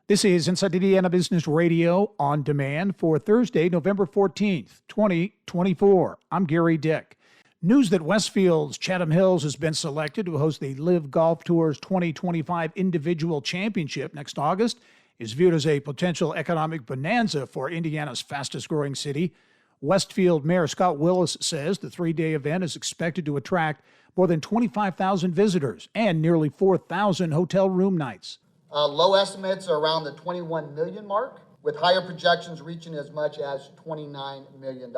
This is Inside Indiana Business Radio on demand for Thursday, November 14th, 2024. I'm Gary Dick. News that Westfield's Chatham Hills has been selected to host the Live Golf Tour's 2025 Individual Championship next August is viewed as a potential economic bonanza for Indiana's fastest-growing city. Westfield Mayor Scott Willis says the three-day event is expected to attract more than 25,000 visitors and nearly 4,000 hotel room nights. Low estimates are around the 21 million mark, with higher projections reaching as much as $29 million.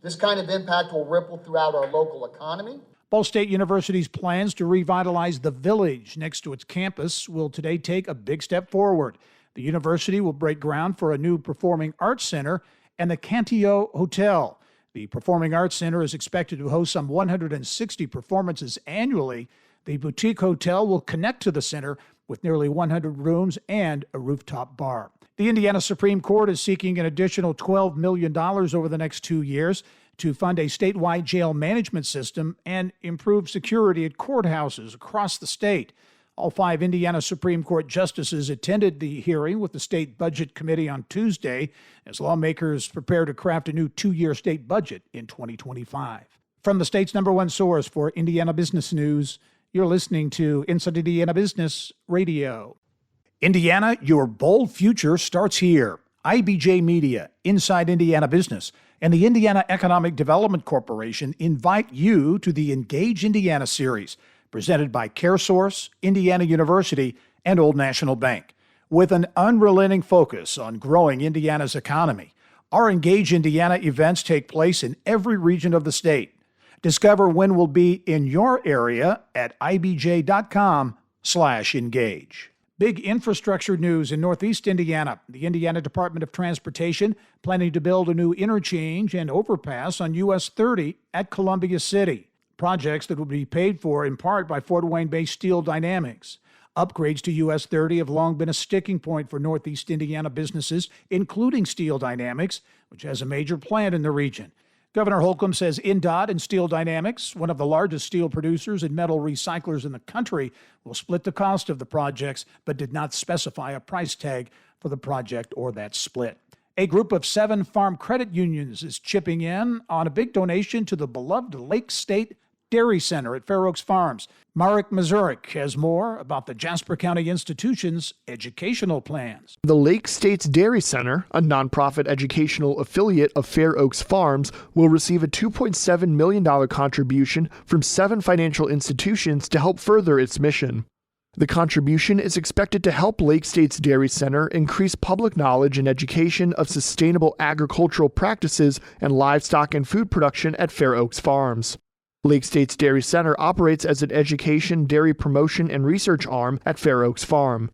This kind of impact will ripple throughout our local economy. Ball State University's plans to revitalize the village next to its campus will today take a big step forward. The university will break ground for a new performing arts center and the Cantio Hotel. The Performing Arts Center is expected to host some 160 performances annually. The boutique hotel will connect to the center with nearly 100 rooms and a rooftop bar. The Indiana Supreme Court is seeking an additional $12 million over the next 2 years to fund a statewide jail management system and improve security at courthouses across the state. All 5 Indiana Supreme Court justices attended the hearing with the State Budget Committee on Tuesday as lawmakers prepare to craft a new 2-year state budget in 2025. From the state's #1 source for Indiana business news, you're listening to Inside Indiana Business Radio. Indiana, your bold future starts here. IBJ Media, Inside Indiana Business, and the Indiana Economic Development Corporation invite you to the Engage Indiana series, presented by CareSource, Indiana University, and Old National Bank. With an unrelenting focus on growing Indiana's economy, our Engage Indiana events take place in every region of the state. Discover when we'll be in your area at ibj.com/engage. Big infrastructure news in Northeast Indiana. The Indiana Department of Transportation planning to build a new interchange and overpass on US 30 at Columbia City. Projects that will be paid for in part by Fort Wayne-based Steel Dynamics. Upgrades to US 30 have long been a sticking point for Northeast Indiana businesses, including Steel Dynamics, which has a major plant in the region. Governor Holcomb says INDOT and Steel Dynamics, one of the largest steel producers and metal recyclers in the country, will split the cost of the projects, but did not specify a price tag for the project or that split. A group of 7 farm credit unions is chipping in on a big donation to the beloved Lake State Dairy Center at Fair Oaks Farms. Marek Mazurek has more about the Jasper County Institution's educational plans. The Lake States Dairy Center, a nonprofit educational affiliate of Fair Oaks Farms, will receive a $2.7 million contribution from 7 financial institutions to help further its mission. The contribution is expected to help Lake States Dairy Center increase public knowledge and education of sustainable agricultural practices and livestock and food production at Fair Oaks Farms. Lake States Dairy Center operates as an education, dairy promotion, and research arm at Fair Oaks Farm.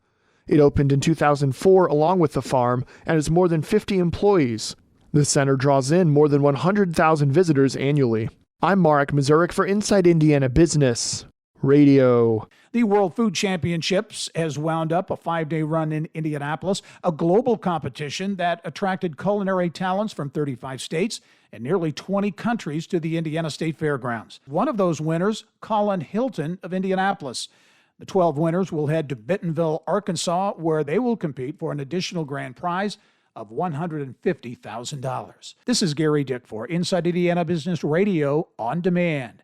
It opened in 2004 along with the farm and has more than 50 employees. The center draws in more than 100,000 visitors annually. I'm Marek Mazurek for Inside Indiana Business Radio. The World Food Championships has wound up a 5-day run in Indianapolis, a global competition that attracted culinary talents from 35 states and nearly 20 countries to the Indiana State Fairgrounds. One of those winners, Colin Hilton of Indianapolis. The 12 winners will head to Bentonville, Arkansas, where they will compete for an additional grand prize of $150,000. This is Gary Dick for Inside Indiana Business Radio on Demand.